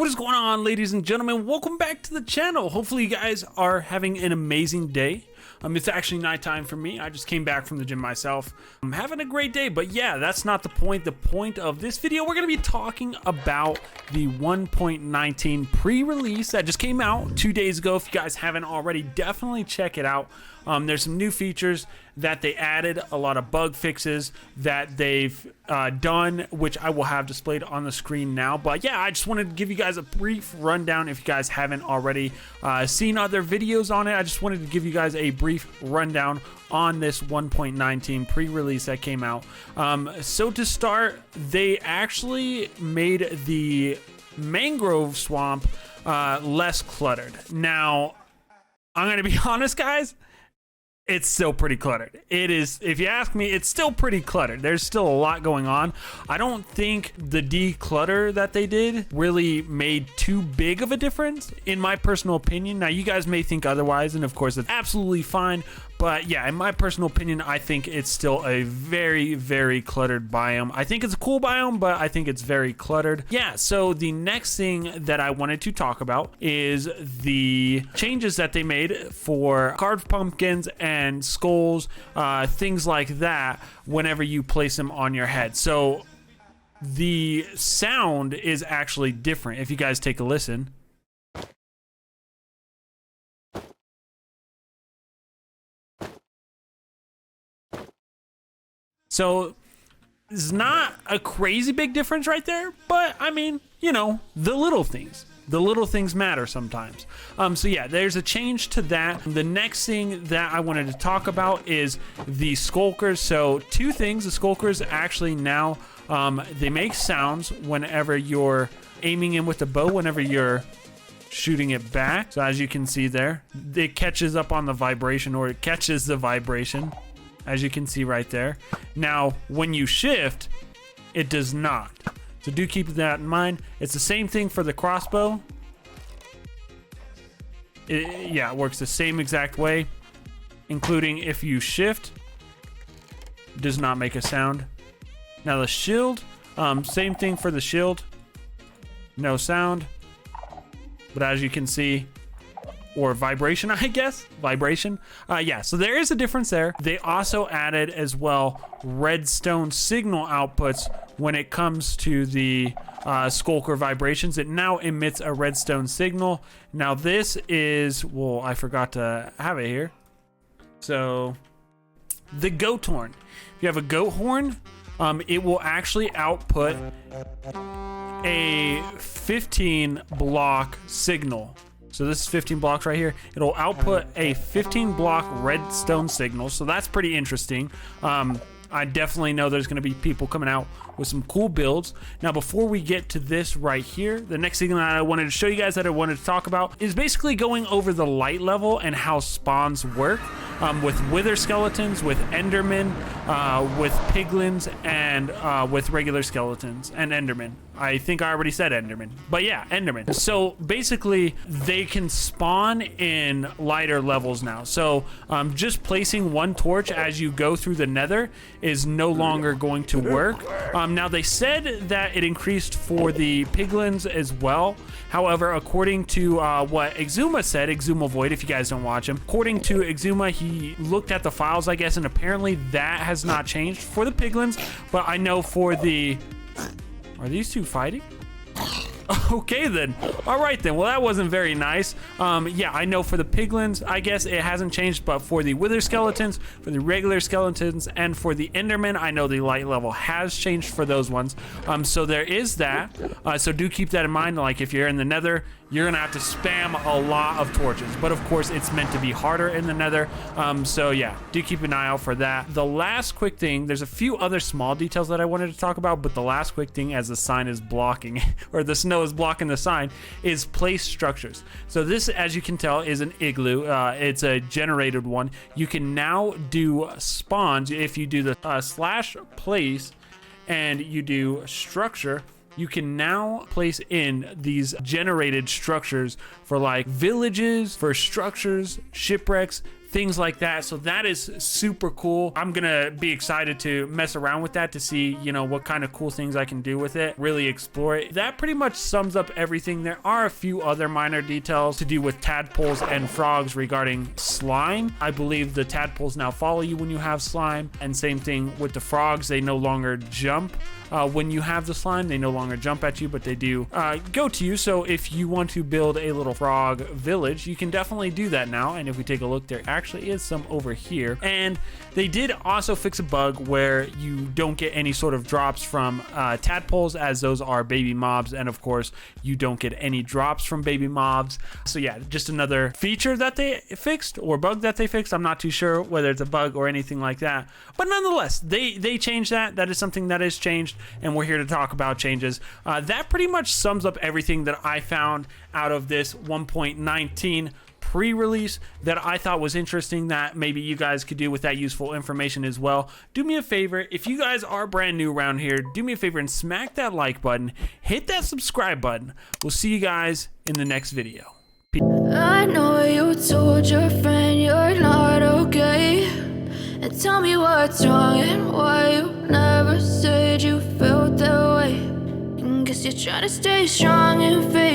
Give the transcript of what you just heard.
What is going on, ladies and gentlemen? Welcome back to the channel. Hopefully you guys are having an amazing day. It's actually nighttime for me. I just came back from the gym myself. I'm having a great day, but yeah, that's not the point. The point of this video, we're gonna be talking about the 1.19 pre-release that just came out 2 days ago. If you guys haven't already, definitely check it out. There's some new features that they added, a lot of bug fixes that they've done, which I will have displayed on the screen now. But yeah, I just wanted to give you guys a brief rundown if you guys haven't already seen other videos on it. I just wanted to give you guys a brief rundown on this 1.19 pre-release that came out. So to start, they actually made the Mangrove Swamp less cluttered. Now, I'm gonna be honest, guys, it's still pretty cluttered. It is, if you ask me, it's still pretty cluttered. There's still a lot going on. I don't think the declutter that they did really made too big of a difference, in my personal opinion. Now, you guys may think otherwise, and of course, it's absolutely fine. But yeah, in my personal opinion, I think it's still a very, very cluttered biome. I think it's a cool biome, but I think it's very cluttered. Yeah, so the next thing that I wanted to talk about is the changes that they made for carved pumpkins and skulls, things like that, whenever you place them on your head. So the sound is actually different. If you guys take a listen. So it's not a crazy big difference right there, but I mean, you know, the little things matter sometimes. So yeah, there's a change to that. The next thing that I wanted to talk about is the skulkers. So two things: the skulkers actually now they make sounds whenever you're aiming in with the bow, whenever you're shooting it back. So as you can see there, it catches up on the vibration, or it catches the vibration, as you can see right there. Now, when you shift, it does not. So do keep that in mind. It's the same thing for the crossbow. Yeah, it works the same exact way, including if you shift, it does not make a sound. Now the shield, same thing for the shield. No sound. But as you can see, or vibration, I guess. Vibration. Yeah, so there is a difference there. They also added as well redstone signal outputs when it comes to the skulker vibrations. It now emits a redstone signal. Now this is, well, I forgot to have it here. So the goat horn. If you have a goat horn, it will actually output a 15 block signal. So this is 15 blocks right here. It'll output a 15 block redstone signal. So that's pretty interesting. I definitely know there's gonna be people coming out with some cool builds. Now, before we get to this right here, the next thing that I wanted to show you guys, that I wanted to talk about, is basically going over the light level and how spawns work with wither skeletons, with endermen, with piglins, and with regular skeletons and endermen. I think I already said enderman, but yeah, enderman. So basically they can spawn in lighter levels now. So just placing one torch as you go through the nether is no longer going to work. Now they said that it increased for the piglins as well. However, according to what Exuma said, Exuma Void, if you guys don't watch him, according to Exuma, he looked at the files, I guess, and apparently that has not changed for the piglins. But I know for the... Are these two fighting? Okay then. All right then. Well, that wasn't very nice. Yeah, I know for the piglins, I guess it hasn't changed, but for the wither skeletons, for the regular skeletons, and for the endermen, I know the light level has changed for those ones. So there is that. So do keep that in mind. Like if you're in the nether, you're gonna have to spam a lot of torches, but of course it's meant to be harder in the nether. So yeah, do keep an eye out for that. The last quick thing, there's a few other small details that I wanted to talk about, but the last quick thing, as the sign is blocking, or the snow is blocking the sign, is place structures. So this, as you can tell, is an igloo. It's a generated one. You can now do spawns if you do the slash place and you do structure. You can now place in these generated structures for like villages, for structures, shipwrecks, things like that. So that is super cool. I'm gonna be excited to mess around with that to see, you know, what kind of cool things I can do with it, really explore it. That pretty much sums up everything. There are a few other minor details to do with tadpoles and frogs regarding slime. I believe the tadpoles now follow you when you have slime, and same thing with the frogs. They no longer jump when you have the slime. They no longer jump at you, but they do go to you. So if you want to build a little frog village, you can definitely do that now. And if we take a look, there actually is some over here. And they did also fix a bug where you don't get any sort of drops from tadpoles, as those are baby mobs, and of course you don't get any drops from baby mobs. So yeah, just another feature that they fixed, or bug that they fixed. I'm not too sure whether it's a bug or anything like that, but nonetheless, they changed that. That is something that is changed, and we're here to talk about changes. That pretty much sums up everything that I found out of this 1.19 pre-release that I thought was interesting, that maybe you guys could do with that useful information as well. Do me a favor, if you guys are brand new around here, do me a favor and smack that like button, hit that subscribe button. We'll see you guys in the next video. I know you told your friend you're not okay, and tell me what's wrong and why you never said you felt that way. And guess you're trying to stay strong and fake